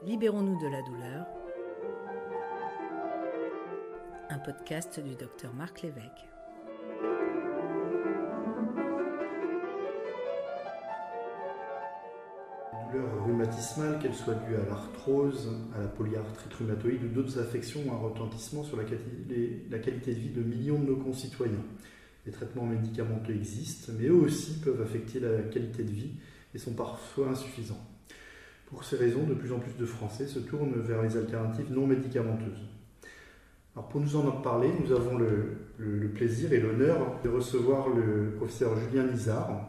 Libérons-nous de la douleur. Un podcast du docteur Marc Lévesque. Les douleurs rhumatismales, qu'elles soient dues à l'arthrose, à la polyarthrite rhumatoïde ou d'autres affections, ont un retentissement sur la qualité de vie de millions de nos concitoyens. Les traitements médicamenteux existent, mais eux aussi peuvent affecter la qualité de vie et sont parfois insuffisants. Pour ces raisons, de plus en plus de Français se tournent vers les alternatives non médicamenteuses. Alors pour nous en parler, nous avons le plaisir et l'honneur de recevoir le professeur Julien Lizard,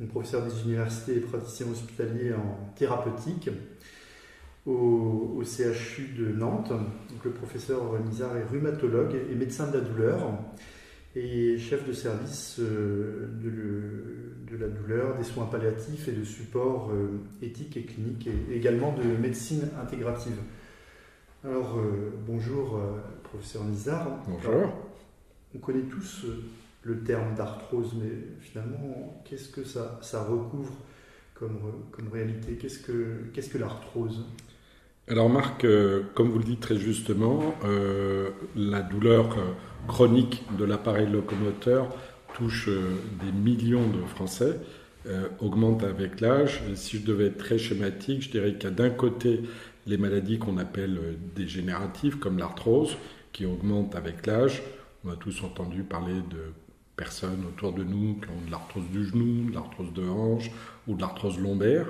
professeur des universités et praticien hospitalier en thérapeutique au CHU de Nantes. Donc le professeur Lizard est rhumatologue et médecin de la douleur et chef de service de la douleur, des soins palliatifs et de support éthique et clinique, et également de médecine intégrative. Alors, bonjour, professeur Lizard. Bonjour. Alors, on connaît tous le terme d'arthrose, mais finalement, qu'est-ce que ça recouvre comme réalité ? Qu'est-ce que l'arthrose ? Alors Marc, comme vous le dites très justement, la douleur chronique de l'appareil locomoteur touche des millions de Français, augmente avec l'âge. Et si je devais être très schématique, je dirais qu'il y a d'un côté les maladies qu'on appelle dégénératives, comme l'arthrose, qui augmente avec l'âge. On a tous entendu parler de personnes autour de nous qui ont de l'arthrose du genou, de l'arthrose de hanche ou de l'arthrose lombaire.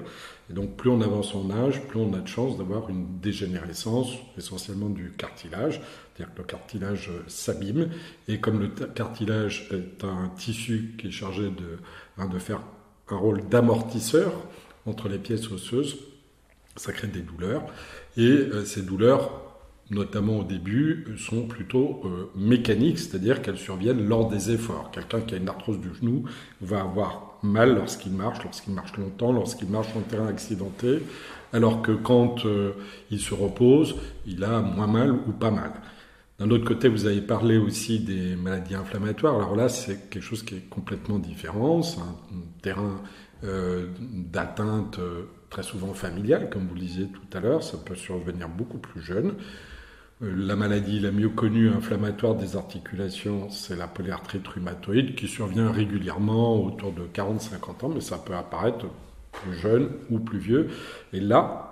Et donc plus on avance en âge, plus on a de chances d'avoir une dégénérescence, essentiellement du cartilage. C'est-à-dire que le cartilage s'abîme. Et comme le cartilage est un tissu qui est chargé de faire un rôle d'amortisseur entre les pièces osseuses, ça crée des douleurs. Et ces douleurs, notamment au début, sont plutôt mécaniques, c'est-à-dire qu'elles surviennent lors des efforts. Quelqu'un qui a une arthrose du genou va avoir mal lorsqu'il marche longtemps, lorsqu'il marche sur un terrain accidenté, alors que quand il se repose, il a moins mal ou pas mal. D'un autre côté, vous avez parlé aussi des maladies inflammatoires. Alors là, c'est quelque chose qui est complètement différent. C'est un terrain d'atteinte très souvent familiale, comme vous le disiez tout à l'heure. Ça peut survenir beaucoup plus jeune. La maladie la mieux connue inflammatoire des articulations, c'est la polyarthrite rhumatoïde qui survient régulièrement autour de 40-50 ans, mais ça peut apparaître plus jeune ou plus vieux. Et là,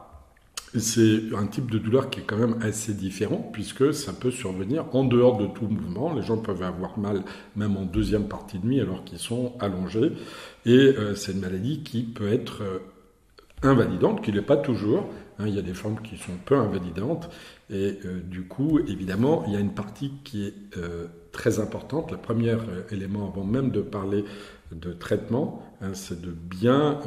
c'est un type de douleur qui est quand même assez différent puisque ça peut survenir en dehors de tout mouvement. Les gens peuvent avoir mal même en deuxième partie de nuit alors qu'ils sont allongés. Et c'est une maladie qui peut être invalidante, qui ne l'est pas toujours. Il y a des formes qui sont peu invalidantes. Et du coup, évidemment, il y a une partie qui est très importante. Le premier élément, avant même de parler de traitement, c'est de bien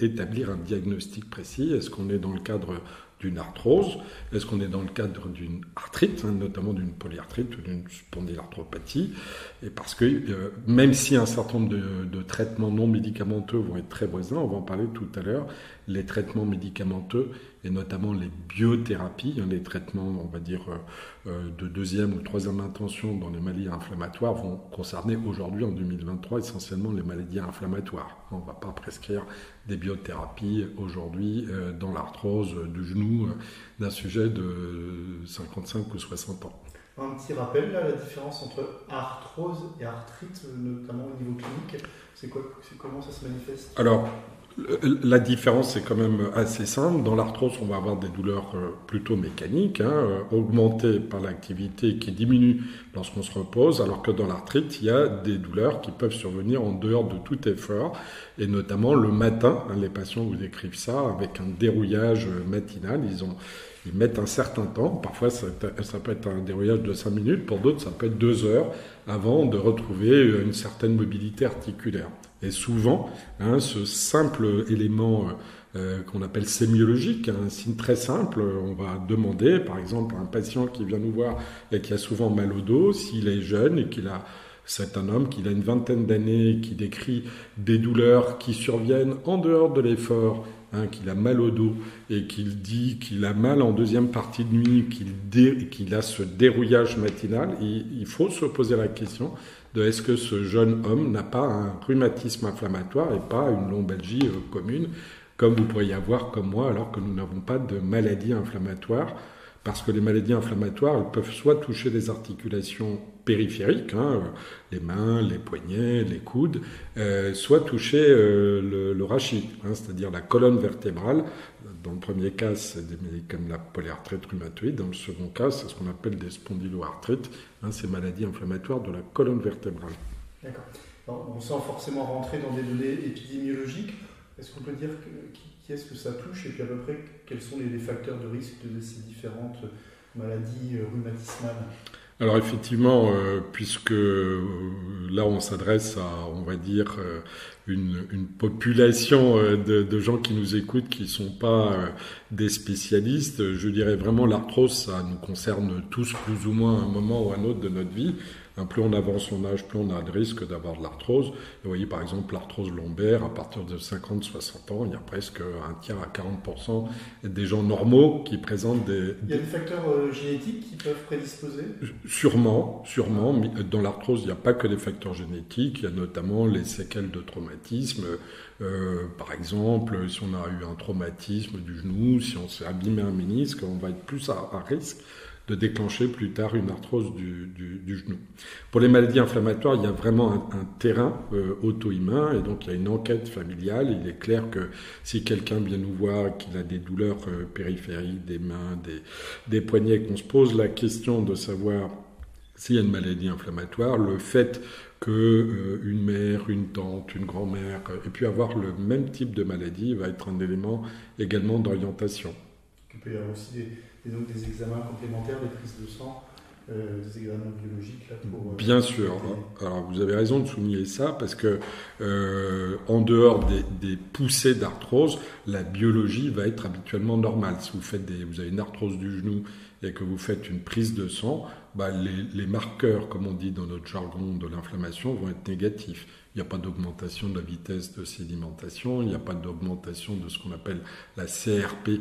établir un diagnostic précis. Est-ce qu'on est dans le cadre d'une arthrose ? Est-ce qu'on est dans le cadre d'une arthrite, notamment d'une polyarthrite ou d'une spondylarthropathie ? Et parce que même si un certain nombre de traitements non médicamenteux vont être très présents, on va en parler tout à l'heure, les traitements médicamenteux et notamment les biothérapies, les traitements, on va dire, de deuxième ou troisième intention dans les maladies inflammatoires vont concerner aujourd'hui, en 2023, essentiellement les maladies inflammatoires. On ne va pas prescrire des biothérapies aujourd'hui dans l'arthrose du genou d'un sujet de 55 ou 60 ans. Un petit rappel, là, la différence entre arthrose et arthrite, notamment au niveau clinique, comment ça se manifeste ? Alors, la différence est quand même assez simple. Dans l'arthrose, on va avoir des douleurs plutôt mécaniques, augmentées par l'activité qui diminue lorsqu'on se repose, alors que dans l'arthrite, il y a des douleurs qui peuvent survenir en dehors de tout effort, et notamment le matin. Les patients vous décrivent ça avec un dérouillage matinal. Ils mettent un certain temps. Parfois, ça peut être un dérouillage de 5 minutes. Pour d'autres, ça peut être 2 heures avant de retrouver une certaine mobilité articulaire. Et souvent, ce simple élément qu'on appelle sémiologique, un signe très simple, on va demander, par exemple, à un patient qui vient nous voir et qui a souvent mal au dos, s'il est jeune et c'est un homme qui a une vingtaine d'années, qui décrit des douleurs qui surviennent en dehors de l'effort, qu'il a mal au dos et qu'il dit qu'il a mal en deuxième partie de nuit, qu'il a ce dérouillage matinal, il faut se poser la question de est-ce que ce jeune homme n'a pas un rhumatisme inflammatoire et pas une lombalgie commune. comme vous pourriez avoir comme moi, alors que nous n'avons pas de maladie inflammatoire. Parce que les maladies inflammatoires, elles peuvent soit toucher les articulations périphériques, les mains, les poignets, les coudes, soit toucher le rachis, c'est-à-dire la colonne vertébrale. Dans le premier cas, c'est des maladies comme la polyarthrite rhumatoïde. Dans le second cas, c'est ce qu'on appelle des spondyloarthrites, ces maladies inflammatoires de la colonne vertébrale. D'accord. Alors, sans forcément rentrer dans des données épidémiologiques, est-ce qu'on peut dire qui est-ce que ça touche et puis à peu près quels sont les facteurs de risque de ces différentes maladies rhumatismales ? Alors effectivement, puisque là on s'adresse à, on va dire, une population de gens qui nous écoutent qui sont pas des spécialistes, je dirais vraiment l'arthrose, ça nous concerne tous plus ou moins à un moment ou à un autre de notre vie. Plus on avance son âge, plus on a de risque d'avoir de l'arthrose. Vous voyez par exemple l'arthrose lombaire, à partir de 50-60 ans, il y a presque un tiers à 40% des gens normaux qui présentent des... Il y a des facteurs génétiques qui peuvent prédisposer ? Sûrement. Dans l'arthrose, il n'y a pas que des facteurs génétiques, il y a notamment les séquelles de traumatisme. Par exemple, si on a eu un traumatisme du genou, si on s'est abîmé un ménisque, on va être plus à risque de déclencher plus tard une arthrose du genou. Pour les maladies inflammatoires, il y a vraiment un terrain auto-immun et donc il y a une enquête familiale. Il est clair que si quelqu'un vient nous voir, qu'il a des douleurs périphériques, des mains, des poignets, qu'on se pose la question de savoir s'il y a une maladie inflammatoire, le fait que une mère, une tante, une grand-mère ait pu avoir le même type de maladie va être un élément également d'orientation. Il peut y avoir aussi des examens complémentaires, des prises de sang, des examens biologiques là, pour... Bien sûr. Alors vous avez raison de souligner ça parce que en dehors des poussées d'arthrose, la biologie va être habituellement normale. Si vous avez une arthrose du genou et que vous faites une prise de sang, les marqueurs, comme on dit dans notre jargon de l'inflammation, vont être négatifs. Il n'y a pas d'augmentation de la vitesse de sédimentation, il n'y a pas d'augmentation de ce qu'on appelle la CRP,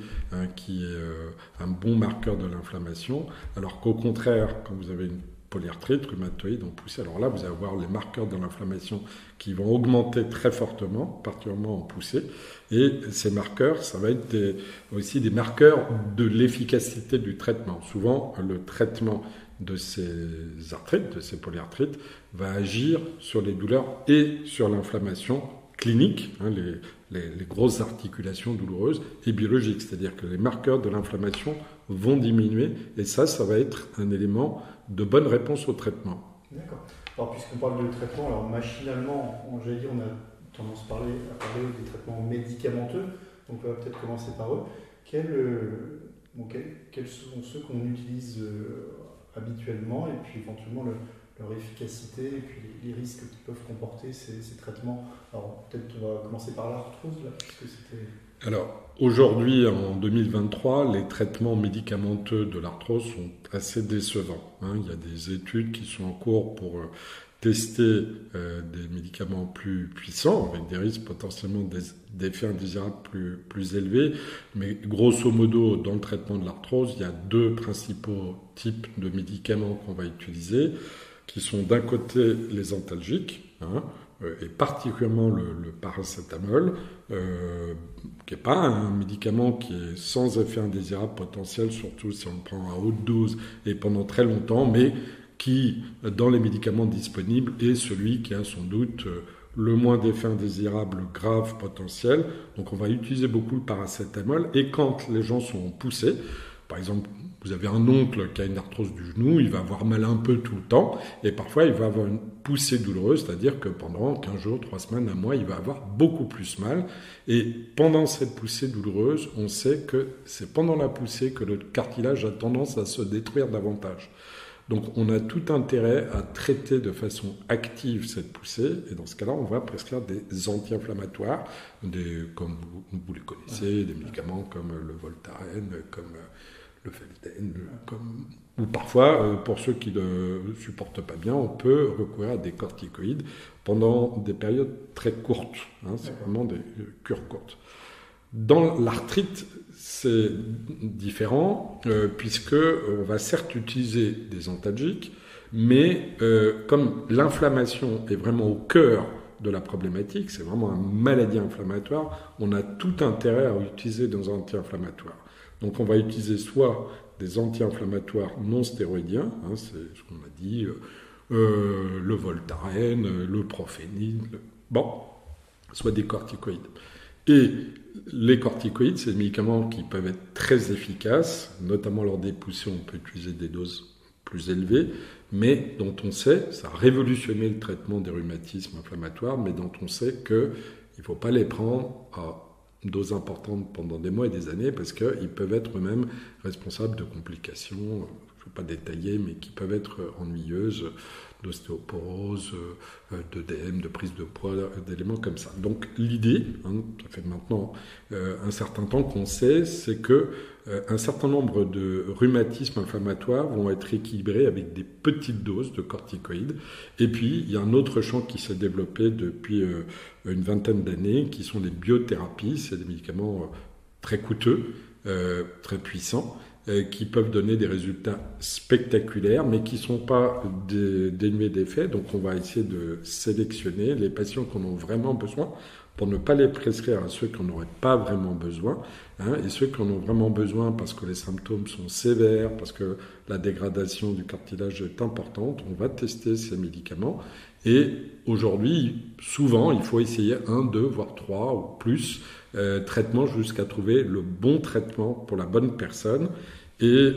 qui est un bon marqueur de l'inflammation, alors qu'au contraire, quand vous avez une polyarthrite rhumatoïde en poussée, alors là, vous allez avoir les marqueurs de l'inflammation qui vont augmenter très fortement, particulièrement en poussée, et ces marqueurs, ça va être aussi des marqueurs de l'efficacité du traitement. Souvent, le traitement de ces arthrites, de ces polyarthrites, va agir sur les douleurs et sur l'inflammation clinique, les grosses articulations douloureuses, et biologiques, c'est-à-dire que les marqueurs de l'inflammation vont diminuer, et ça va être un élément de bonne réponse au traitement. D'accord. Alors puisqu'on parle de traitement, alors machinalement, on a tendance à parler des traitements médicamenteux, donc on va peut-être commencer par eux. Quels sont ceux qu'on utilise habituellement, et puis éventuellement leur efficacité, et puis les risques qu'ils peuvent comporter ces traitements. Alors peut-être on va commencer par l'arthrose, là, puisque c'était... Alors aujourd'hui, en 2023, les traitements médicamenteux de l'arthrose sont assez décevants. Il y a des études qui sont en cours pour tester des médicaments plus puissants, avec des risques potentiellement d'effets indésirables plus élevés. Mais grosso modo, dans le traitement de l'arthrose, il y a deux principaux types de médicaments qu'on va utiliser, qui sont d'un côté les antalgiques, et particulièrement le paracétamol, qui n'est pas un médicament qui est sans effet indésirable potentiel, surtout si on le prend à haute dose et pendant très longtemps, mais qui, dans les médicaments disponibles, est celui qui a sans doute le moins d'effets indésirables graves potentiels. Donc on va utiliser beaucoup le paracétamol, et quand les gens sont poussés, par exemple, vous avez un oncle qui a une arthrose du genou, il va avoir mal un peu tout le temps, et parfois il va avoir une poussée douloureuse, c'est-à-dire que pendant 15 jours, 3 semaines, un mois, il va avoir beaucoup plus mal. Et pendant cette poussée douloureuse, on sait que c'est pendant la poussée que le cartilage a tendance à se détruire davantage. Donc on a tout intérêt à traiter de façon active cette poussée, et dans ce cas-là, on va prescrire des anti-inflammatoires, comme vous les connaissez, des médicaments comme le Voltaren, comme le Felden, ou parfois, pour ceux qui ne supportent pas bien, on peut recourir à des corticoïdes pendant des périodes très courtes. C'est vraiment des cures courtes. Dans l'arthrite, c'est différent, puisque on va certes utiliser des antalgiques, mais comme l'inflammation est vraiment au cœur de la problématique, c'est vraiment une maladie inflammatoire, on a tout intérêt à utiliser des anti-inflammatoires. Donc on va utiliser soit des anti-inflammatoires non stéroïdiens, c'est ce qu'on a dit, le Voltaren, le Profénil, soit des corticoïdes. Et les corticoïdes, c'est des médicaments qui peuvent être très efficaces, notamment lors des poussées, on peut utiliser des doses plus élevées, mais dont on sait, ça a révolutionné le traitement des rhumatismes inflammatoires, mais dont on sait qu'il ne faut pas les prendre à doses importantes pendant des mois et des années, parce qu'ils peuvent être eux-mêmes responsables de complications, je ne vais pas détailler, mais qui peuvent être ennuyeuses, d'ostéoporose, d'œdème, de prise de poids, d'éléments comme ça. Donc l'idée, ça fait maintenant un certain temps qu'on sait, c'est que un certain nombre de rhumatismes inflammatoires vont être équilibrés avec des petites doses de corticoïdes. Et puis, il y a un autre champ qui s'est développé depuis une vingtaine d'années, qui sont les biothérapies. C'est des médicaments très coûteux, très puissants, qui peuvent donner des résultats spectaculaires, mais qui ne sont pas dénués d'effets. Donc on va essayer de sélectionner les patients qui en ont vraiment besoin pour ne pas les prescrire à ceux qui n'en auraient pas vraiment besoin, et ceux qui en ont vraiment besoin parce que les symptômes sont sévères, parce que la dégradation du cartilage est importante, on va tester ces médicaments. Et aujourd'hui, souvent, il faut essayer 1, 2, voire 3 ou plus traitements jusqu'à trouver le bon traitement pour la bonne personne. Et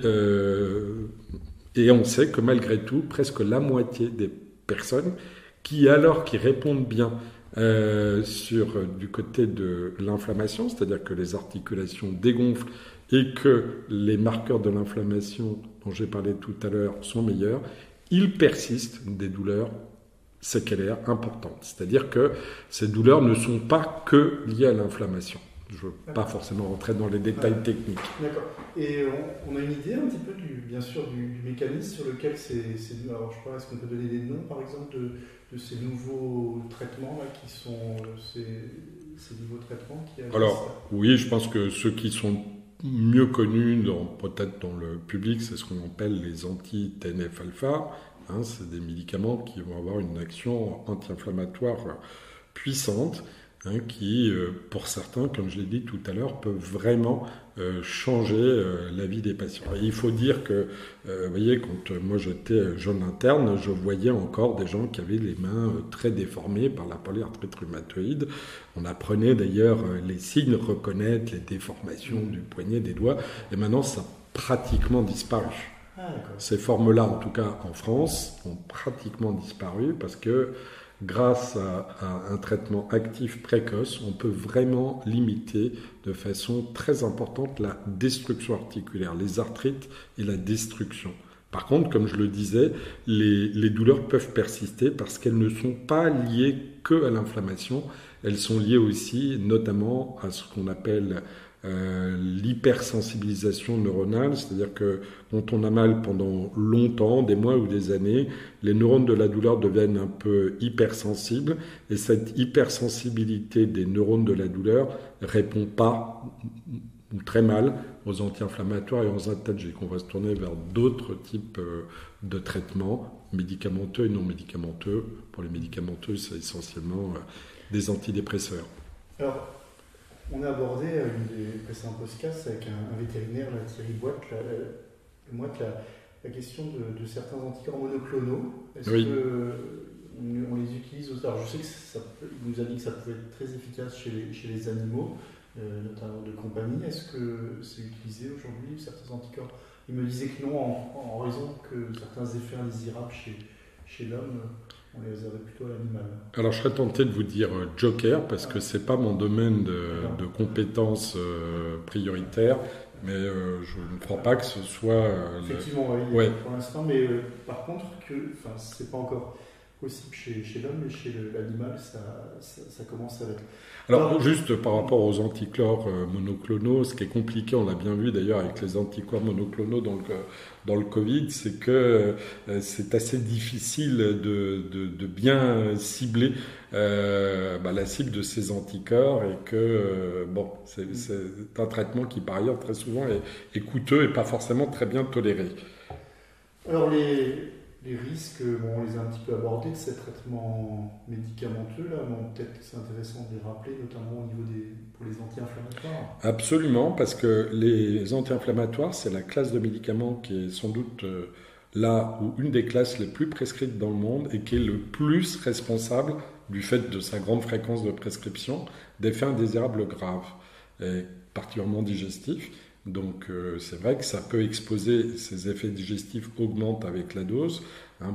on sait que malgré tout, presque la moitié des personnes qui répondent bien du côté de l'inflammation, c'est-à-dire que les articulations dégonflent et que les marqueurs de l'inflammation dont j'ai parlé tout à l'heure sont meilleurs, il persiste des douleurs séquelaires importantes. C'est-à-dire que ces douleurs ne sont pas que liées à l'inflammation. Je ne veux pas forcément rentrer dans les détails techniques. D'accord. Et on a une idée un petit peu, bien sûr, du mécanisme sur lequel alors, je sais pas, est-ce qu'on peut donner des noms, par exemple, de ces nouveaux traitements là, qui sont ces nouveaux traitements qui agissent? Alors, oui, je pense que ceux qui sont mieux connus, peut-être dans le public, c'est ce qu'on appelle les anti-TNF-alpha. C'est des médicaments qui vont avoir une action anti-inflammatoire puissante, qui, pour certains, comme je l'ai dit tout à l'heure, peuvent vraiment changer la vie des patients. Et il faut dire que, vous voyez, quand moi j'étais jeune interne, je voyais encore des gens qui avaient les mains très déformées par la polyarthrite rhumatoïde. On apprenait d'ailleurs les signes, reconnaître les déformations du poignet, des doigts, et maintenant ça a pratiquement disparu. Ces formes-là, en tout cas en France, ont pratiquement disparu parce que grâce à un traitement actif précoce, on peut vraiment limiter de façon très importante la destruction articulaire, les arthrites et la destruction. Par contre, comme je le disais, les douleurs peuvent persister parce qu'elles ne sont pas liées que à l'inflammation, elles sont liées aussi notamment à ce qu'on appelle l'hypersensibilisation neuronale, c'est-à-dire que quand on a mal pendant longtemps, des mois ou des années, les neurones de la douleur deviennent un peu hypersensibles et cette hypersensibilité des neurones de la douleur répond pas ou très mal aux anti-inflammatoires et aux antalgiques. On va se tourner vers d'autres types de traitements médicamenteux et non médicamenteux. Pour les médicamenteux, c'est essentiellement des antidépresseurs. Alors, on a abordé une des précédents podcasts avec un vétérinaire, Thierry Boite, la question de certains anticorps monoclonaux. Est-ce qu'on les utilise aussi? Alors je sais qu'il nous a dit que ça pouvait être très efficace chez les animaux, notamment de compagnie. Est-ce que c'est utilisé aujourd'hui, certains anticorps? Il me disait que non, en raison que certains effets indésirables chez l'homme, on les réservait plutôt à l'animal. Alors je serais tenté de vous dire joker parce que c'est pas mon domaine de compétences prioritaire, mais je ne crois pas que ce soit... Effectivement, oui, pour l'instant, mais par contre, c'est pas encore possible chez l'homme, mais chez l'animal, ça commence à l'être. Alors, juste par rapport aux anticorps monoclonaux, ce qui est compliqué, on l'a bien vu d'ailleurs avec les anticorps monoclonaux dans le Covid, c'est que c'est assez difficile de bien cibler la cible de ces anticorps et que c'est un traitement qui par ailleurs très souvent est coûteux et pas forcément très bien toléré. Alors les risques, on les a un petit peu abordés de ces traitements médicamenteux, là, mais peut-être que c'est intéressant de les rappeler, notamment au niveau pour les anti-inflammatoires. Absolument, parce que les anti-inflammatoires, c'est la classe de médicaments qui est sans doute là où une des classes les plus prescrites dans le monde et qui est le plus responsable du fait de sa grande fréquence de prescription d'effets indésirables graves, et particulièrement digestifs. Donc c'est vrai que ça peut exposer, ces effets digestifs augmentent avec la dose.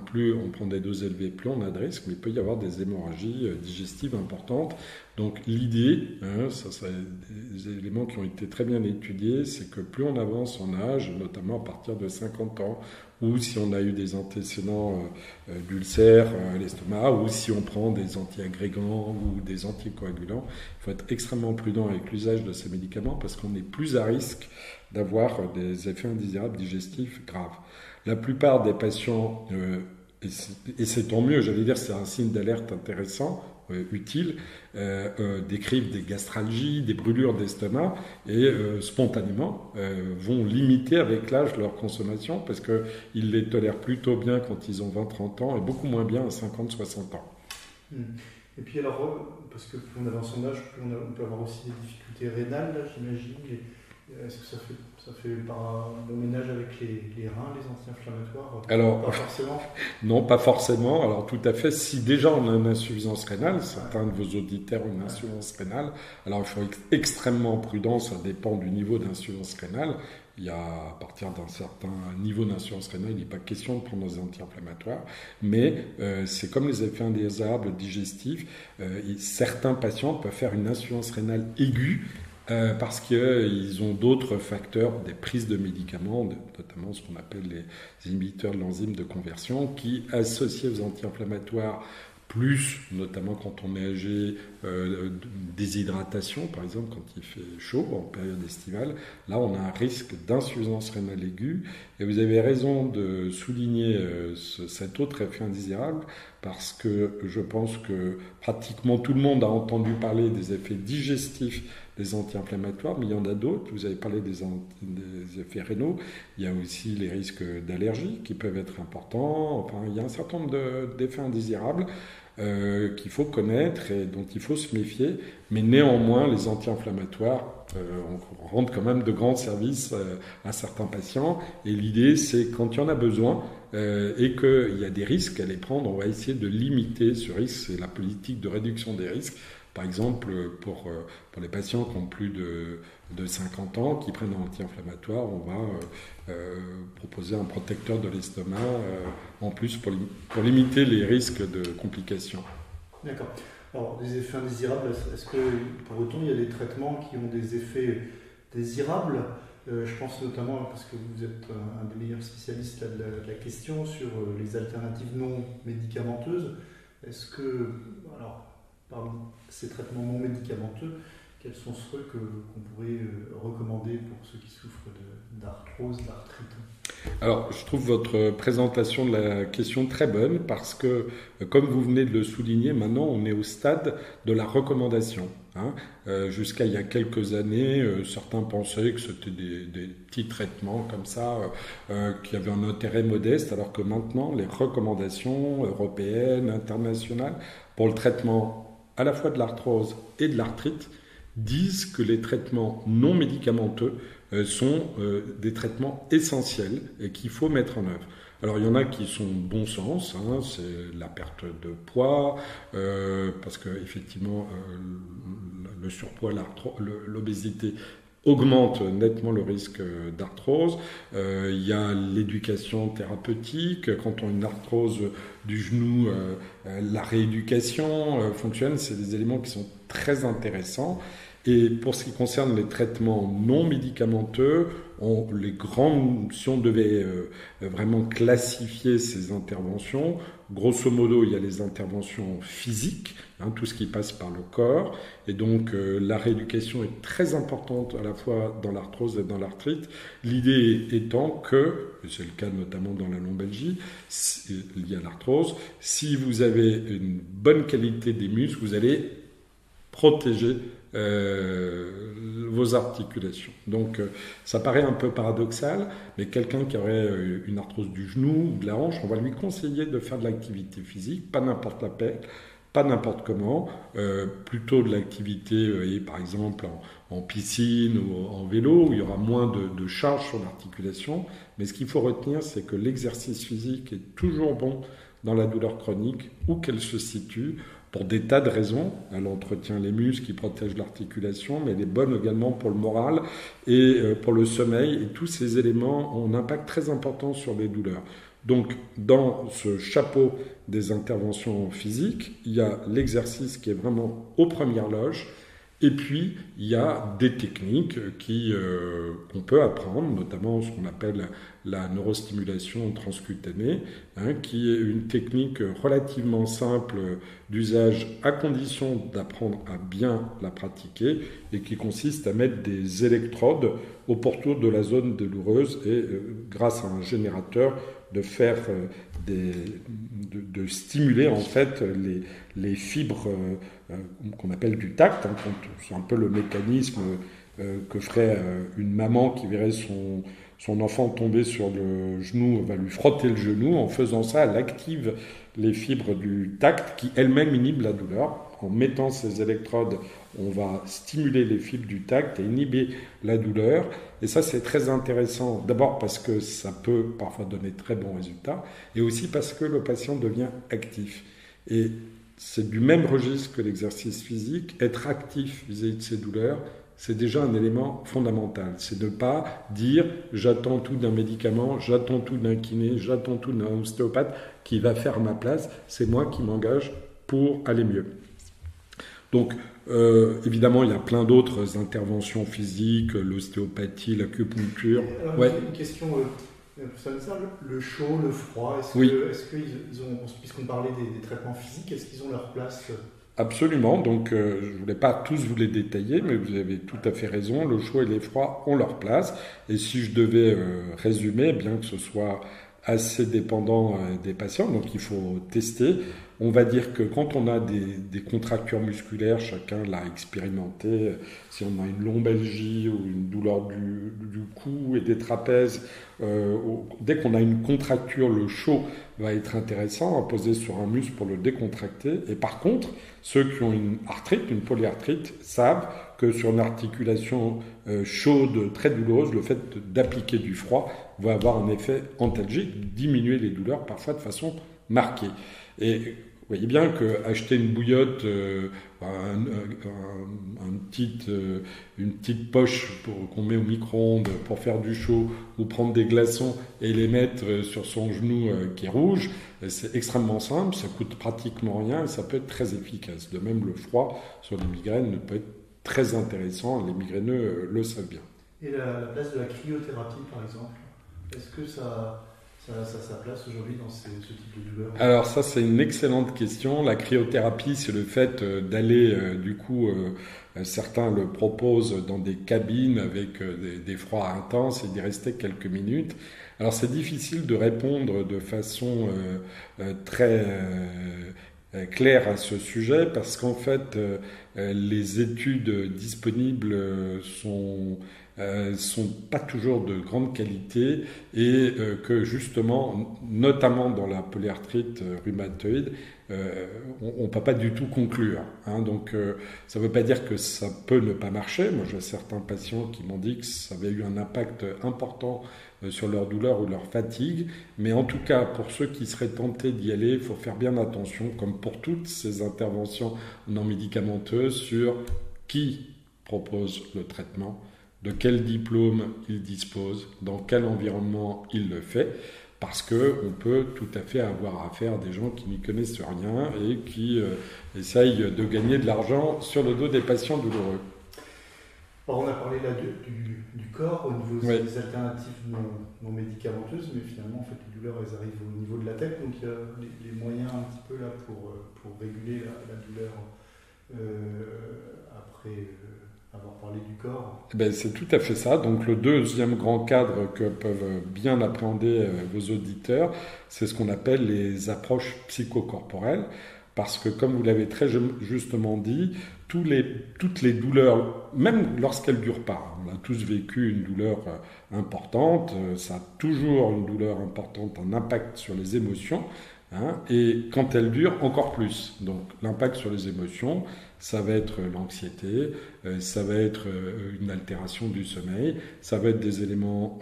Plus on prend des doses élevées, plus on a de risques, mais il peut y avoir des hémorragies digestives importantes. Donc l'idée, ça c'est des éléments qui ont été très bien étudiés, c'est que plus on avance en âge, notamment à partir de 50 ans, ou si on a eu des antécédents d'ulcères à l'estomac, ou si on prend des antiagrégants ou des anticoagulants, il faut être extrêmement prudent avec l'usage de ces médicaments parce qu'on est plus à risque d'avoir des effets indésirables digestifs graves. La plupart des patients, et c'est tant mieux, j'allais dire c'est un signe d'alerte intéressant, utile, décrivent des gastralgies, des brûlures d'estomac et spontanément vont limiter avec l'âge leur consommation parce qu'ils les tolèrent plutôt bien quand ils ont 20-30 ans et beaucoup moins bien à 50-60 ans. Et puis alors, parce que plus on avance en âge, plus on peut avoir aussi des difficultés rénales, là, j'imagine. Est-ce que ça fait par un bon ménage avec les reins, les anti-inflammatoires? Alors, pas forcément. Non, pas forcément. Alors tout à fait, si déjà on a une insuffisance rénale, certains de vos auditeurs ont une insuffisance rénale, alors il faut être extrêmement prudent, ça dépend du niveau d'insuffisance rénale. Il y a, à partir d'un certain niveau d'insuffisance rénale, il n'est pas question de prendre des anti-inflammatoires, mais c'est comme les effets indésirables digestifs. Certains patients peuvent faire une insuffisance rénale aiguë parce qu'ils ont d'autres facteurs, des prises de médicaments, notamment ce qu'on appelle les inhibiteurs de l'enzyme de conversion, qui, associés aux anti-inflammatoires, plus, notamment quand on est âgé, déshydratation, par exemple, quand il fait chaud, en période estivale, là on a un risque d'insuffisance rénale aiguë. Et vous avez raison de souligner cet autre effet indésirable, parce que je pense que pratiquement tout le monde a entendu parler des effets digestifs des anti-inflammatoires, mais il y en a d'autres. Vous avez parlé des effets rénaux. Il y a aussi les risques d'allergie qui peuvent être importants. Enfin, il y a un certain nombre d'effets indésirables qu'il faut connaître et dont il faut se méfier. Mais néanmoins, les anti-inflammatoires rendent quand même de grands services à certains patients. Et l'idée, c'est quand il y en a besoin et qu'il y a des risques à les prendre, on va essayer de limiter ce risque. C'est la politique de réduction des risques. Par exemple, pour les patients qui ont plus de 50 ans, qui prennent un anti-inflammatoire, on va proposer un protecteur de l'estomac en plus pour limiter les risques de complications. D'accord. Alors, des effets indésirables, est-ce que pour autant il y a des traitements qui ont des effets désirables? Je pense notamment, parce que vous êtes un des meilleurs spécialistes là, de la question, sur les alternatives non médicamenteuses. Est-ce que, alors, parmi ces traitements non médicamenteux, quels sont ceux qu'on pourrait recommander pour ceux qui souffrent d'arthrose, d'arthrite? Alors, je trouve votre présentation de la question très bonne parce que, comme vous venez de le souligner, maintenant on est au stade de la recommandation. Jusqu'à il y a quelques années, certains pensaient que c'était des petits traitements comme ça qui avaient un intérêt modeste, alors que maintenant les recommandations européennes, internationales, pour le traitement à la fois de l'arthrose et de l'arthrite, disent que les traitements non médicamenteux sont des traitements essentiels et qu'il faut mettre en œuvre. Alors il y en a qui sont bon sens, c'est la perte de poids, parce que effectivement le surpoids, l'obésité augmente nettement le risque d'arthrose. Il y a l'éducation thérapeutique. Quand on a une arthrose du genou, la rééducation fonctionne. C'est des éléments qui sont très intéressants. Et pour ce qui concerne les traitements non médicamenteux, si on devait vraiment classifier ces interventions, grosso modo, il y a les interventions physiques, tout ce qui passe par le corps, et donc la rééducation est très importante à la fois dans l'arthrose et dans l'arthrite. L'idée étant que, et c'est le cas notamment dans la lombalgie, lié à l'arthrose, si vous avez une bonne qualité des muscles, vous allez protéger vos articulations. Donc ça paraît un peu paradoxal, mais quelqu'un qui aurait une arthrose du genou ou de la hanche, on va lui conseiller de faire de l'activité physique, pas n'importe laquelle, pas n'importe comment, plutôt de l'activité, par exemple en piscine ou en vélo, où il y aura moins de charge sur l'articulation. Mais ce qu'il faut retenir, c'est que l'exercice physique est toujours bon dans la douleur chronique, où qu'elle se situe, pour des tas de raisons. Elle entretient les muscles qui protègent l'articulation, mais elle est bonne également pour le moral et pour le sommeil. Et tous ces éléments ont un impact très important sur les douleurs. Donc, dans ce chapeau des interventions physiques, il y a l'exercice qui est vraiment aux premières loges. Et puis, il y a des techniques qu'on peut apprendre, notamment ce qu'on appelle la neurostimulation transcutanée, qui est une technique relativement simple d'usage à condition d'apprendre à bien la pratiquer et qui consiste à mettre des électrodes au pourtour de la zone douloureuse et, grâce à un générateur, de faire de stimuler en fait les fibres qu'on appelle du tact. C'est un peu le mécanisme que ferait une maman qui verrait son enfant tomber sur le genou, va lui frotter le genou. En faisant ça, elle active les fibres du tact qui elles-mêmes inhibent la douleur. En mettant ces électrodes, on va stimuler les fibres du tact et inhiber la douleur. Et ça, c'est très intéressant. D'abord parce que ça peut parfois donner très bons résultats, et aussi parce que le patient devient actif. Et c'est du même registre que l'exercice physique. Être actif vis-à-vis de ses douleurs, c'est déjà un élément fondamental. C'est de ne pas dire « j'attends tout d'un médicament, j'attends tout d'un kiné, j'attends tout d'un ostéopathe qui va faire ma place. C'est moi qui m'engage pour aller mieux ». Donc, évidemment, il y a plein d'autres interventions physiques, l'ostéopathie, l'acupuncture. Alors, une question le chaud, le froid, est-ce qu'ils ont, puisqu'on parlait des traitements physiques, est-ce qu'ils ont leur place? Absolument, donc je ne voulais pas tous vous les détailler, mais vous avez tout à fait raison, le chaud et les froids ont leur place. Et si je devais résumer, bien que ce soit assez dépendant des patients, donc il faut tester. On va dire que quand on a des contractures musculaires, chacun l'a expérimenté, si on a une lombalgie ou une douleur du cou et des trapèzes, dès qu'on a une contracture, le chaud va être intéressant à poser sur un muscle pour le décontracter. Et par contre, ceux qui ont une arthrite, une polyarthrite, savent que sur une articulation chaude, très douloureuse, le fait d'appliquer du froid va avoir un effet antalgique, diminuer les douleurs parfois de façon marquée. Et vous voyez bien qu'acheter une bouillotte, une petite poche qu'on met au micro-ondes pour faire du chaud, ou prendre des glaçons et les mettre sur son genou qui est rouge, c'est extrêmement simple, ça coûte pratiquement rien et ça peut être très efficace. De même, le froid sur les migraines peut être très intéressant, les migraineux le savent bien. Et la place de la cryothérapie, par exemple, est-ce que ça a sa place aujourd'hui dans ce type de douleur? Alors ça, c'est une excellente question. La cryothérapie, c'est le fait d'aller, certains le proposent dans des cabines avec des froids intenses et d'y rester quelques minutes. Alors c'est difficile de répondre de façon très claire à ce sujet parce qu'en fait, les études disponibles sont pas toujours de grande qualité et que justement, notamment dans la polyarthrite rhumatoïde, on peut pas du tout conclure. Donc ça veut pas dire que ça peut ne pas marcher. Moi, j'ai certains patients qui m'ont dit que ça avait eu un impact important sur leur douleur ou leur fatigue. Mais en tout cas, pour ceux qui seraient tentés d'y aller, il faut faire bien attention, comme pour toutes ces interventions non médicamenteuses, sur qui propose le traitement, de quel diplôme il dispose, dans quel environnement il le fait, parce qu'on peut tout à fait avoir affaire à des gens qui n'y connaissent rien et qui essayent de gagner de l'argent sur le dos des patients douloureux. Alors on a parlé là du corps au niveau des alternatives non médicamenteuses, mais finalement en fait, les douleurs elles arrivent au niveau de la tête, donc il y a les moyens un petit peu là pour réguler la douleur après avoir parlé du corps. C'est tout à fait ça. Donc le deuxième grand cadre que peuvent bien appréhender vos auditeurs, c'est ce qu'on appelle les approches psychocorporelles. parce que, comme vous l'avez très justement dit, toutes les douleurs, même lorsqu'elles ne durent pas, on a tous vécu une douleur importante, ça a toujours une douleur importante, un impact sur les émotions, hein, et quand elle dure, encore plus. Donc l'impact sur les émotions, ça va être l'anxiété, ça va être une altération du sommeil, ça va être des éléments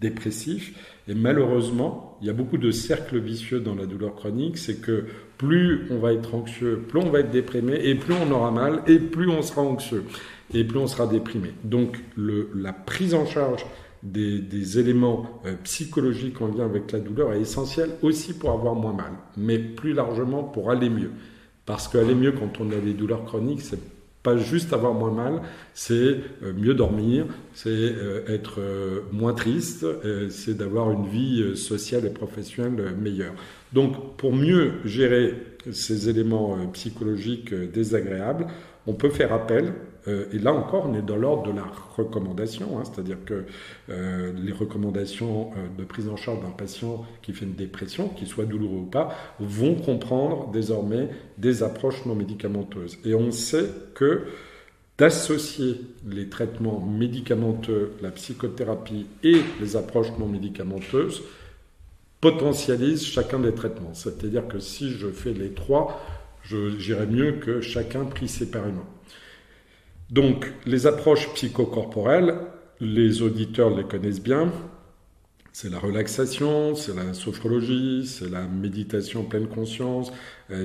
dépressifs. Et malheureusement, il y a beaucoup de cercles vicieux dans la douleur chronique, c'est que plus on va être anxieux, plus on va être déprimé, et plus on aura mal, et plus on sera anxieux, et plus on sera déprimé. Donc la prise en charge des éléments psychologiques en lien avec la douleur est essentielle aussi pour avoir moins mal, mais plus largement pour aller mieux. Parce qu'aller mieux quand on a des douleurs chroniques, c'est pas juste avoir moins mal, c'est mieux dormir, c'est être moins triste, c'est d'avoir une vie sociale et professionnelle meilleure. Donc, pour mieux gérer ces éléments psychologiques désagréables, on peut faire appel, et là encore, on est dans l'ordre de la recommandation, hein, c'est-à-dire que les recommandations de prise en charge d'un patient qui fait une dépression, qu'il soit douloureux ou pas, vont comprendre désormais des approches non médicamenteuses. Et on sait que d'associer les traitements médicamenteux, la psychothérapie et les approches non médicamenteuses potentialise chacun des traitements. C'est-à-dire que si je fais les trois, j'irais mieux que chacun pris séparément. Donc, les approches psychocorporelles, les auditeurs les connaissent bien. C'est la relaxation, c'est la sophrologie, c'est la méditation en pleine conscience,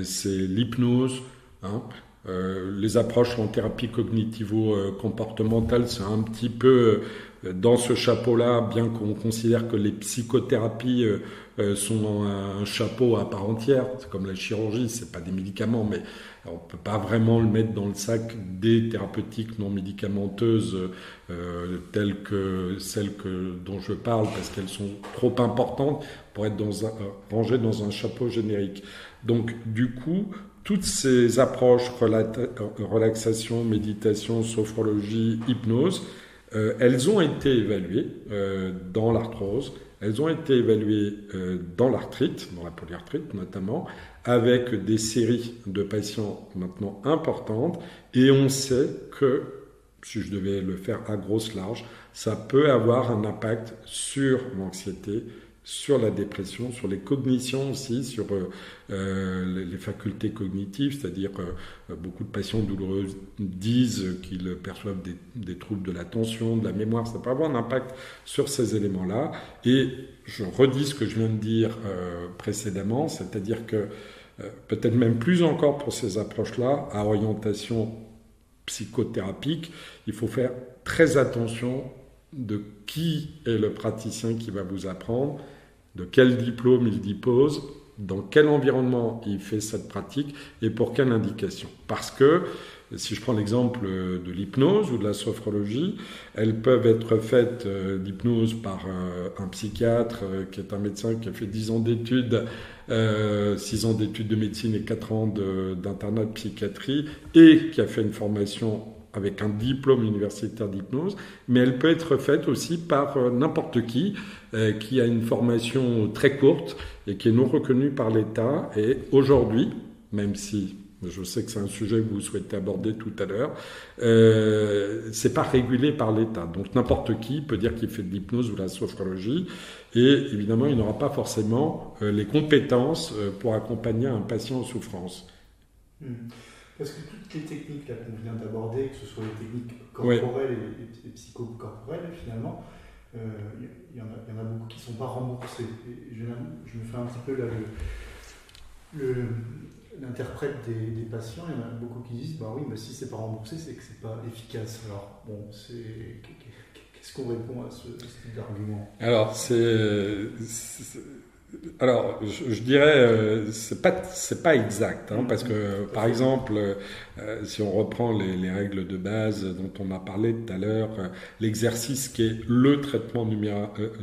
c'est l'hypnose. Hein. Les approches en thérapie cognitivo-comportementale, c'est un petit peu dans ce chapeau-là, bien qu'on considère que les psychothérapies sont un chapeau à part entière. C'est comme la chirurgie, c'est pas des médicaments, mais on ne peut pas vraiment le mettre dans le sac des thérapeutiques non médicamenteuses telles que celles dont je parle, parce qu'elles sont trop importantes pour être rangées dans un chapeau générique. Donc, du coup, toutes ces approches, relaxation, méditation, sophrologie, hypnose, elles ont été évaluées dans l'arthrose, elles ont été évaluées dans l'arthrite, dans la polyarthrite notamment, avec des séries de patients maintenant importantes, et on sait que, si je devais le faire à grosse large, ça peut avoir un impact sur l'anxiété, sur la dépression, sur les cognitions aussi, sur les facultés cognitives, c'est-à-dire beaucoup de patients douloureux disent qu'ils perçoivent des troubles de l'attention, de la mémoire, ça peut avoir un impact sur ces éléments-là. Et je redis ce que je viens de dire précédemment, c'est-à-dire que peut-être même plus encore pour ces approches-là, à orientation psychothérapique, il faut faire très attention de qui est le praticien qui va vous apprendre, de quel diplôme il dispose, dans quel environnement il fait cette pratique et pour quelle indication. Parce que, si je prends l'exemple de l'hypnose ou de la sophrologie, elles peuvent être faites d'hypnose par un psychiatre qui est un médecin qui a fait 10 ans d'études, 6 ans d'études de médecine et 4 ans d'internat de psychiatrie, et qui a fait une formation avec un diplôme universitaire d'hypnose, mais elle peut être faite aussi par n'importe qui a une formation très courte et qui est non reconnue par l'État. Et aujourd'hui, même si je sais que c'est un sujet que vous souhaitez aborder tout à l'heure, c'est pas régulé par l'État. Donc n'importe qui peut dire qu'il fait de l'hypnose ou de la sophrologie, et évidemment il n'aura pas forcément les compétences pour accompagner un patient en souffrance. Parce que toutes les techniques là, qu'on vient d'aborder, que ce soit les techniques corporelles et psychocorporelles, finalement, il y en a beaucoup qui ne sont pas remboursées. Et je me fais un petit peu là, l'interprète des patients. Il y en a beaucoup qui disent bah oui, mais si c'est pas remboursé, c'est que c'est pas efficace. Alors bon, qu'est-ce qu'on répond à ce type d'argument? Alors, je dirais, c'est pas exact, hein, parce que, par exemple, si on reprend les règles de base dont on a parlé tout à l'heure, l'exercice qui est le traitement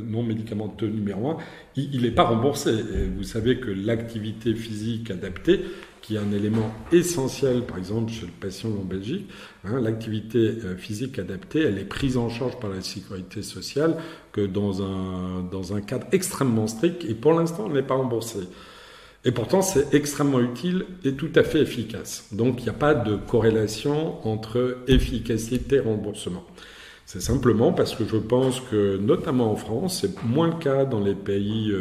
non médicamenteux numéro 1, il n'est pas remboursé. Et vous savez que l'activité physique adaptée, qui est un élément essentiel, par exemple, chez le patient en Belgique, hein, l'activité physique adaptée, elle est prise en charge par la sécurité sociale que dans un cadre extrêmement strict, et pour l'instant, elle n'est pas remboursée. Et pourtant, c'est extrêmement utile et tout à fait efficace. Donc, il n'y a pas de corrélation entre efficacité et remboursement. C'est simplement parce que je pense que, notamment en France, c'est moins le cas dans les pays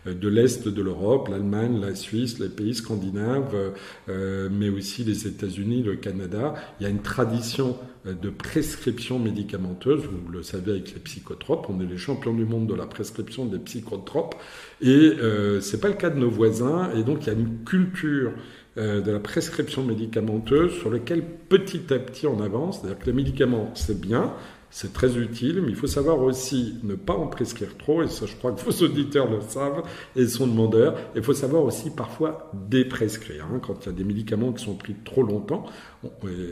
de l'Est de l'Europe, l'Allemagne, la Suisse, les pays scandinaves, mais aussi les États-Unis, le Canada. Il y a une tradition de prescription médicamenteuse. Vous le savez avec les psychotropes, on est les champions du monde de la prescription des psychotropes. Et c'est pas le cas de nos voisins. Et donc, il y a une culture de la prescription médicamenteuse sur laquelle petit à petit on avance. C'est-à-dire que les médicaments, c'est bien. C'est très utile, mais il faut savoir aussi ne pas en prescrire trop, et ça je crois que vos auditeurs le savent et sont demandeurs. Il faut savoir aussi parfois déprescrire. Quand il y a des médicaments qui sont pris trop longtemps,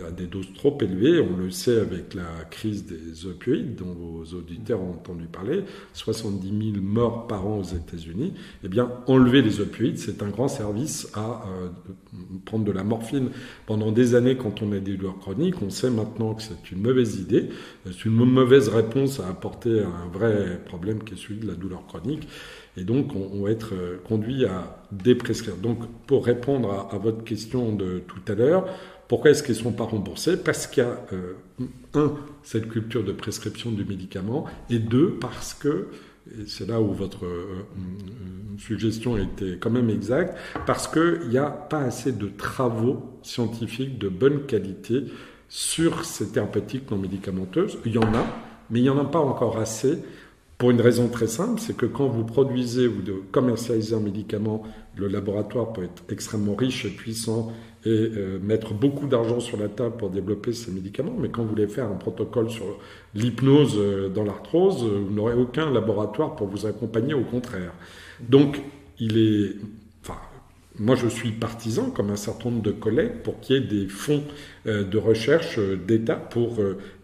à des doses trop élevées, on le sait avec la crise des opioïdes dont vos auditeurs ont entendu parler, 70 000 morts par an aux États-Unis, eh bien enlever les opioïdes, c'est un grand service à prendre de la morphine pendant des années quand on a des douleurs chroniques. On sait maintenant que c'est une mauvaise idée, c'est une mauvaise réponse à apporter à un vrai problème qui est celui de la douleur chronique. Et donc, on va être conduit à déprescrire. Donc, pour répondre à votre question de tout à l'heure, pourquoi est-ce qu'ils ne sont pas remboursés? Parce qu'il y a, cette culture de prescription du médicament, et deux, parce que, et c'est là où votre suggestion était quand même exacte, parce qu'il n'y a pas assez de travaux scientifiques de bonne qualité sur ces thérapeutiques non médicamenteuses. Il y en a, mais il n'y en a pas encore assez, pour une raison très simple, c'est que quand vous produisez ou commercialisez un médicament, le laboratoire peut être extrêmement riche et puissant et mettre beaucoup d'argent sur la table pour développer ces médicaments, mais quand vous voulez faire un protocole sur l'hypnose dans l'arthrose, vous n'aurez aucun laboratoire pour vous accompagner, au contraire. Donc, moi, je suis partisan, comme un certain nombre de collègues, pour qu'il y ait des fonds de recherche d'État pour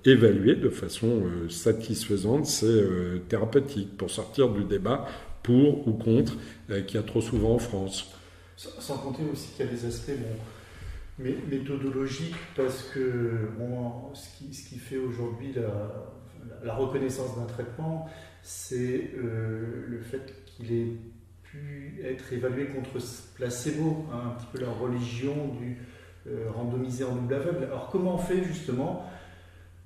évaluer de façon satisfaisante ces thérapeutiques, pour sortir du débat pour ou contre qu'il y a trop souvent en France. Sans compter aussi qu'il y a des aspects méthodologiques, parce que ce qui fait aujourd'hui la reconnaissance d'un traitement, c'est le fait qu'il ait pu être évalué contre placebo, un petit peu la religion du randomisé en double aveugle. Alors comment on fait justement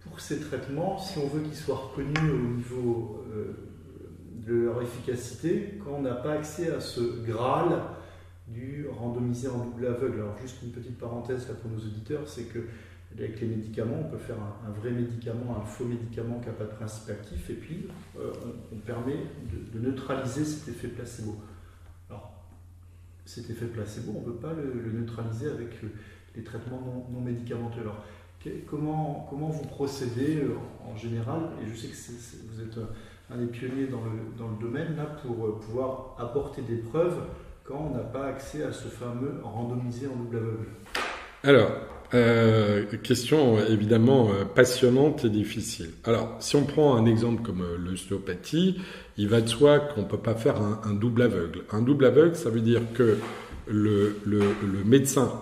pour ces traitements, si on veut qu'ils soient reconnus au niveau de leur efficacité, quand on n'a pas accès à ce Graal du randomisé en double aveugle? Alors juste une petite parenthèse là pour nos auditeurs, c'est que avec les médicaments, on peut faire un vrai médicament, un faux médicament qui n'a pas de principe actif, et puis on permet de neutraliser cet effet placebo. Alors, cet effet placebo, on ne peut pas le neutraliser avec les traitements non médicamenteux. Alors, comment vous procédez en général? Et je sais que vous êtes un des pionniers dans le domaine, là, pour pouvoir apporter des preuves quand on n'a pas accès à ce fameux randomisé en double aveugle. Alors, question évidemment passionnante et difficile. Alors, si on prend un exemple comme l'ostéopathie, il va de soi qu'on ne peut pas faire un double aveugle. Un double aveugle, ça veut dire que le médecin,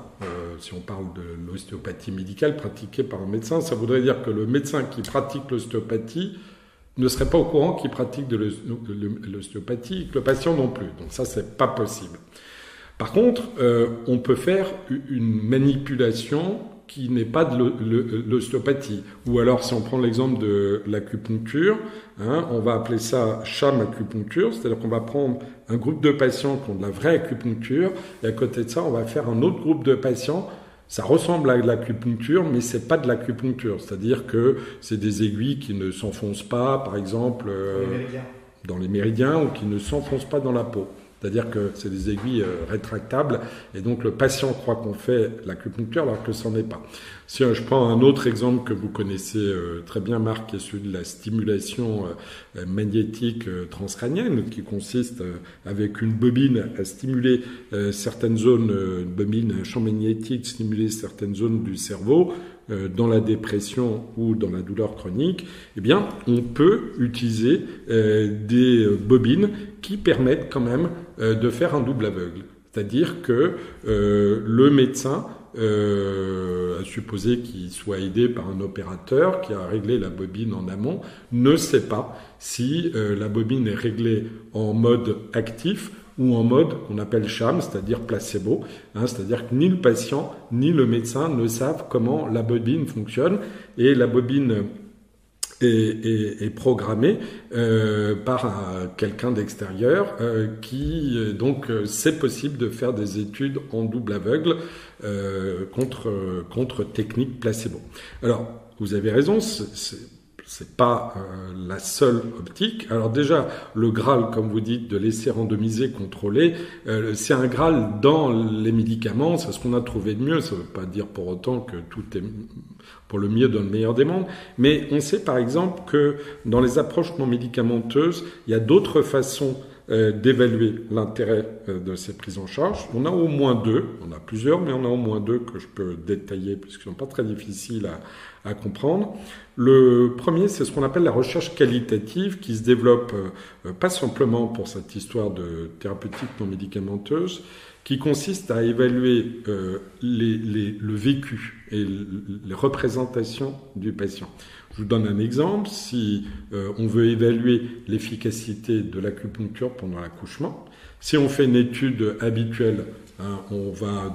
si on parle de l'ostéopathie médicale pratiquée par un médecin, ça voudrait dire que le médecin qui pratique l'ostéopathie ne serait pas au courant qu'il pratique de l'ostéopathie, et que le patient non plus. Donc ça, c'est pas possible. Par contre, on peut faire une manipulation qui n'est pas de l'ostéopathie. Ou alors, si on prend l'exemple de l'acupuncture, on va appeler ça sham acupuncture, c'est-à-dire qu'on va prendre un groupe de patients qui ont de la vraie acupuncture, et à côté de ça, on va faire un autre groupe de patients. Ça ressemble à de l'acupuncture, mais c'est pas de l'acupuncture. C'est-à-dire que c'est des aiguilles qui ne s'enfoncent pas, par exemple, dans les méridiens, ou qui ne s'enfoncent pas dans la peau. C'est-à-dire que c'est des aiguilles rétractables, et donc le patient croit qu'on fait l'acupuncture alors que ce n'en est pas. Si je prends un autre exemple que vous connaissez très bien, Marc, qui est celui de la stimulation magnétique transcrânienne, qui consiste avec une bobine à stimuler certaines zones, une bobine, un champ magnétique, stimuler certaines zones du cerveau, dans la dépression ou dans la douleur chronique, eh bien, on peut utiliser des bobines qui permettent quand même de faire un double aveugle. C'est-à-dire que le médecin, à supposer qu'il soit aidé par un opérateur qui a réglé la bobine en amont, ne sait pas si la bobine est réglée en mode actif ou en mode qu'on appelle sham, c'est-à-dire placebo, c'est-à-dire que ni le patient ni le médecin ne savent comment la bobine fonctionne, et la bobine est programmée par quelqu'un d'extérieur donc c'est possible de faire des études en double aveugle contre technique placebo. Alors vous avez raison, c'est pas la seule optique. Alors déjà, le Graal, comme vous dites, de l'essai randomisé contrôlé, c'est un Graal dans les médicaments, c'est ce qu'on a trouvé de mieux. Ça ne veut pas dire pour autant que tout est pour le mieux dans le meilleur des mondes, mais on sait par exemple que dans les approches non médicamenteuses, il y a d'autres façons d'évaluer l'intérêt de ces prises en charge. On a au moins deux, on a plusieurs, mais on a au moins deux que je peux détailler puisqu'ils ne sont pas très difficiles à comprendre. Le premier, c'est ce qu'on appelle la recherche qualitative qui se développe pas simplement pour cette histoire de thérapeutique non médicamenteuse, qui consiste à évaluer le vécu et les représentations du patient. Je vous donne un exemple. Si on veut évaluer l'efficacité de l'acupuncture pendant l'accouchement, si on fait une étude habituelle, on va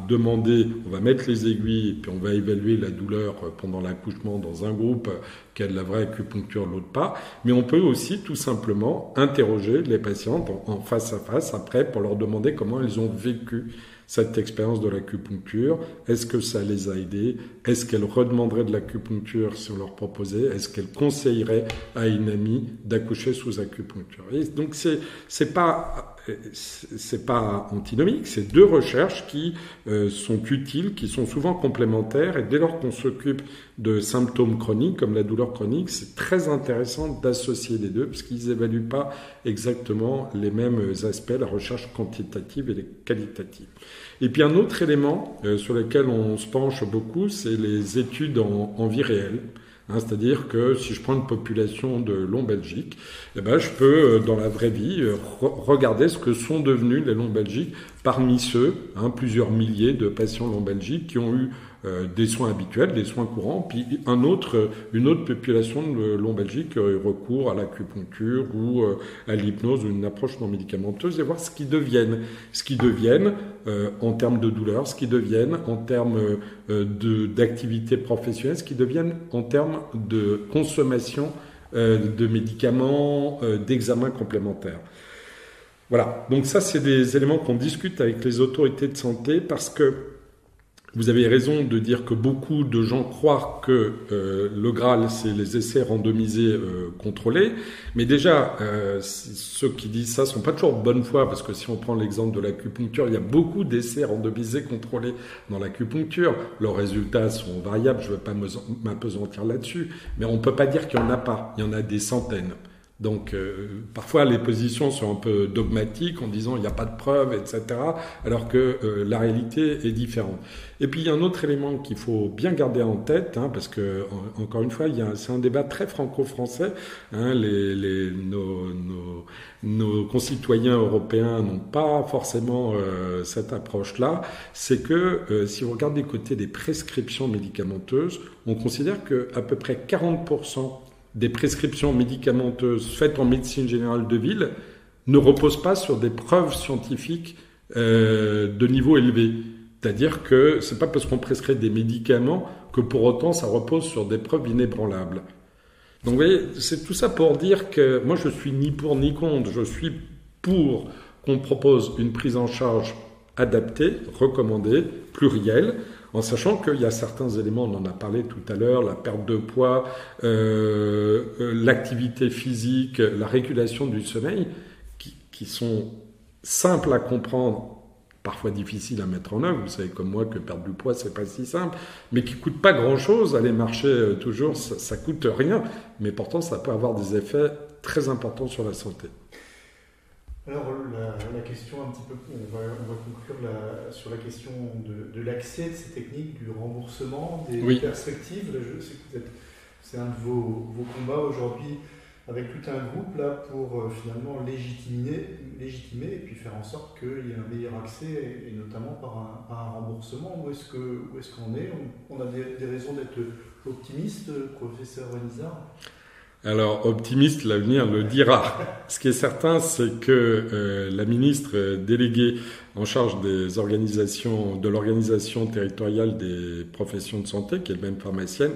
mettre les aiguilles et puis on va évaluer la douleur pendant l'accouchement dans un groupe qui a de la vraie acupuncture, l'autre pas. Mais on peut aussi tout simplement interroger les patientes en face à face après pour leur demander comment elles ont vécu cette expérience de l'acupuncture. Est-ce que ça les a aidées? Est-ce qu'elles redemanderaient de l'acupuncture si on leur proposait? Est-ce qu'elles conseilleraient à une amie d'accoucher sous acupuncture? Et donc c'est pas antinomique, c'est deux recherches qui sont utiles, qui sont souvent complémentaires, et dès lors qu'on s'occupe de symptômes chroniques comme la douleur chronique, c'est très intéressant d'associer les deux parce qu'ils n'évaluent pas exactement les mêmes aspects, la recherche quantitative et les qualitative. Et puis un autre élément sur lequel on se penche beaucoup, c'est les études en vie réelle. C'est-à-dire que si je prends une population de Long-Belgique, je peux, dans la vraie vie, regarder ce que sont devenus les Long-Belgiques parmi ceux, plusieurs milliers de patients Long-Belgiques qui ont eu des soins habituels, des soins courants, puis une autre population de Long-Belgique qui aurait eu recours à l'acupuncture ou à l'hypnose ou une approche non médicamenteuse, et voir ce qu'ils deviennent en termes de douleur, ce qu'ils deviennent en termes d'activité professionnelle, ce qu'ils deviennent en termes de consommation de médicaments, d'examens complémentaires. Voilà, donc ça c'est des éléments qu'on discute avec les autorités de santé parce que vous avez raison de dire que beaucoup de gens croient que le Graal, c'est les essais randomisés contrôlés. Mais déjà, ceux qui disent ça sont pas toujours de bonne foi, parce que si on prend l'exemple de l'acupuncture, il y a beaucoup d'essais randomisés contrôlés dans l'acupuncture. Leurs résultats sont variables, je ne veux pas m'apesantir là-dessus. Mais on ne peut pas dire qu'il n'y en a pas, il y en a des centaines. Donc parfois les positions sont un peu dogmatiques en disant il n'y a pas de preuves, etc. Alors que la réalité est différente. Et puis il y a un autre élément qu'il faut bien garder en tête, parce que encore une fois c'est un débat très franco-français. Nos concitoyens européens n'ont pas forcément cette approche-là. C'est que si on regarde du côté des prescriptions médicamenteuses, on considère que à peu près 40% des prescriptions médicamenteuses faites en médecine générale de ville ne reposent pas sur des preuves scientifiques de niveau élevé. C'est-à-dire que c'est pas parce qu'on prescrit des médicaments que pour autant ça repose sur des preuves inébranlables. Donc vous voyez, c'est tout ça pour dire que moi je suis ni pour ni contre, je suis pour qu'on propose une prise en charge adaptée, recommandée, plurielle, en sachant qu'il y a certains éléments, on en a parlé tout à l'heure, la perte de poids, l'activité physique, la régulation du sommeil, qui sont simples à comprendre, parfois difficiles à mettre en œuvre. Vous savez comme moi que perdre du poids, c'est pas si simple, mais qui coûtent pas grand-chose. Aller marcher toujours, ça coûte rien, mais pourtant ça peut avoir des effets très importants sur la santé. Alors la question un petit peu, on va conclure sur la question de l'accès de ces techniques, du remboursement, des perspectives. Je sais que c'est un de vos combats aujourd'hui avec tout un groupe là pour finalement légitimer et puis faire en sorte qu'il y ait un meilleur accès et notamment par un remboursement. Où est-ce qu'on est? On a des raisons d'être optimiste, professeur Nizar? Alors, optimiste, l'avenir le dira. Ce qui est certain, c'est que la ministre déléguée en charge de l'organisation territoriale des professions de santé, qui est elle-même pharmacienne,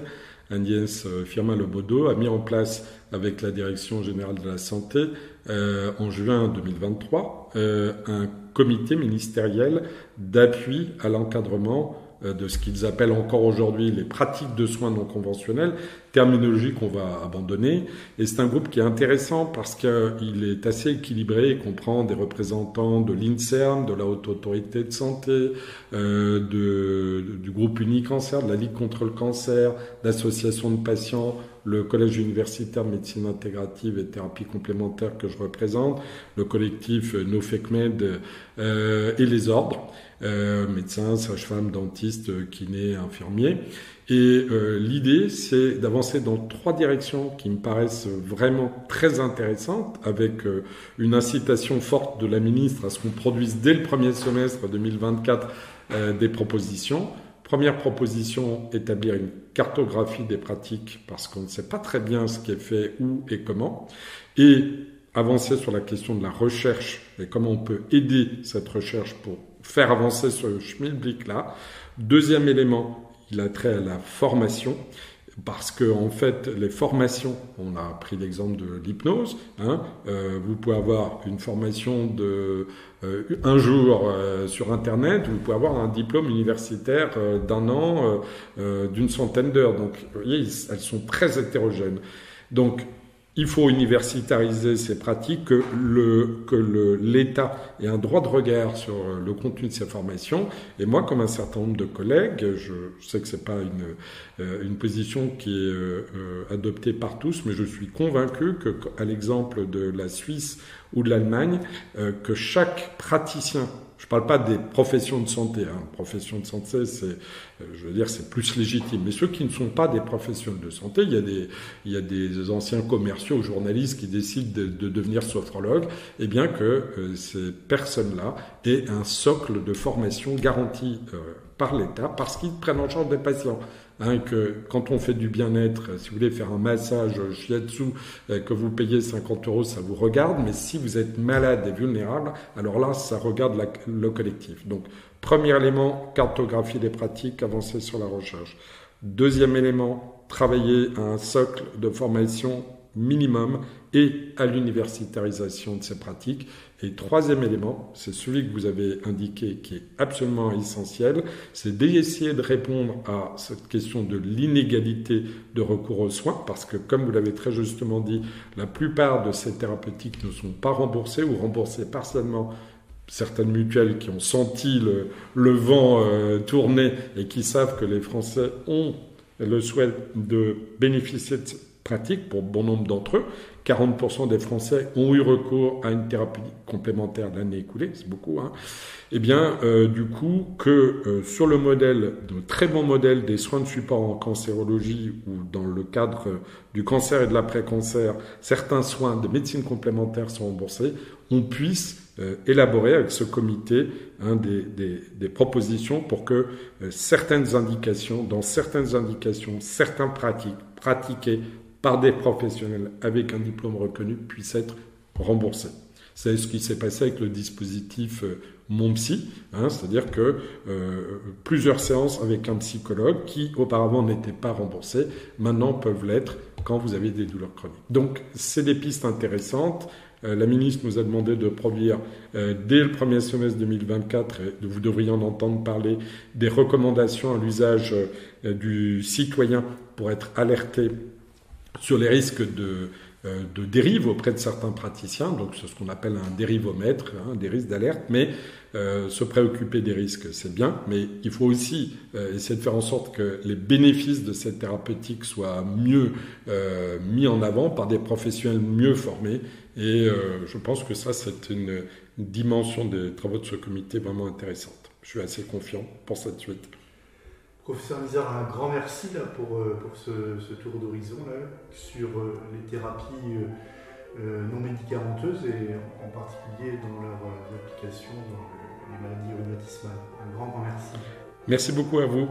Agnès Firmin-Lebaudot, a mis en place avec la Direction générale de la santé en juin 2023 un comité ministériel d'appui à l'encadrement de ce qu'ils appellent encore aujourd'hui les pratiques de soins non conventionnelles, terminologie qu'on va abandonner. Et c'est un groupe qui est intéressant parce qu'il est assez équilibré, il comprend des représentants de l'INSERM, de la Haute Autorité de Santé, du groupe Unicancer, de la Ligue contre le cancer, d'associations de patients, le Collège universitaire de médecine intégrative et thérapie complémentaire que je représente, le collectif NoFECMed et les ordres, médecins, sages-femmes, dentistes, kinés, infirmiers. Et l'idée, c'est d'avancer dans 3 directions qui me paraissent vraiment très intéressantes, avec une incitation forte de la ministre à ce qu'on produise dès le premier semestre 2024 des propositions. Première proposition, établir une cartographie des pratiques, parce qu'on ne sait pas très bien ce qui est fait, où et comment. Et avancer sur la question de la recherche et comment on peut aider cette recherche pour faire avancer ce schmilblick-là. Deuxième élément, il a trait à la formation, parce que en fait, les formations, on a pris l'exemple de l'hypnose, vous pouvez avoir une formation de un jour sur Internet, vous pouvez avoir un diplôme universitaire d'un an, d'une centaine d'heures. Donc, vous voyez, elles sont très hétérogènes. Donc, il faut universitariser ces pratiques, que l'État ait un droit de regard sur le contenu de ces formations. Et moi, comme un certain nombre de collègues, je sais que c'est pas une position qui est adoptée par tous, mais je suis convaincu que, à l'exemple de la Suisse ou de l'Allemagne, que chaque praticien, je parle pas des professions de santé, professions de santé, c'est plus légitime. Mais ceux qui ne sont pas des professionnels de santé, il y a des anciens commerciaux, journalistes qui décident de devenir sophrologues, et bien que ces personnes-là aient un socle de formation garanti par l'État, parce qu'ils prennent en charge des patients. Que quand on fait du bien-être, si vous voulez faire un massage shiatsu, que vous payez 50 €, ça vous regarde, mais si vous êtes malade et vulnérable, alors là, ça regarde le collectif. Donc, premier élément, cartographie des pratiques, avancer sur la recherche. Deuxième élément, travailler à un socle de formation minimum et à l'universitarisation de ces pratiques. Et troisième élément, c'est celui que vous avez indiqué qui est absolument essentiel, c'est d'essayer de répondre à cette question de l'inégalité de recours aux soins, parce que comme vous l'avez très justement dit, la plupart de ces thérapeutiques ne sont pas remboursées ou remboursées partiellement. Certaines mutuelles qui ont senti le vent tourner et qui savent que les Français ont le souhait de bénéficier de cette pratique pour bon nombre d'entre eux. 40% des Français ont eu recours à une thérapie complémentaire l'année écoulée, c'est beaucoup. Eh bien, du coup, sur le modèle, de très bon modèle des soins de support en cancérologie, ou dans le cadre du cancer et de l'après-cancer, certains soins de médecine complémentaire sont remboursés, on puisse élaborer avec ce comité des propositions pour que certaines indications, certains pratiques pratiquées par des professionnels avec un diplôme reconnu puissent être remboursés. C'est ce qui s'est passé avec le dispositif Mon Psy, c'est-à-dire que plusieurs séances avec un psychologue qui auparavant n'étaient pas remboursées, maintenant peuvent l'être quand vous avez des douleurs chroniques. Donc c'est des pistes intéressantes. La ministre nous a demandé de produire dès le premier semestre 2024, et vous devriez en entendre parler, des recommandations à l'usage du citoyen pour être alerté sur les risques de dérive auprès de certains praticiens. Donc c'est ce qu'on appelle un dérivomètre, des risques d'alerte. Mais se préoccuper des risques, c'est bien, mais il faut aussi essayer de faire en sorte que les bénéfices de cette thérapeutique soient mieux mis en avant par des professionnels mieux formés. Et je pense que ça, c'est une dimension des travaux de ce comité vraiment intéressante. Je suis assez confiant pour cette suite. Professeur Lizard, un grand merci pour ce tour d'horizon sur les thérapies non médicamenteuses et en particulier dans leur application dans les maladies rhumatismales. Un grand merci. Merci beaucoup à vous.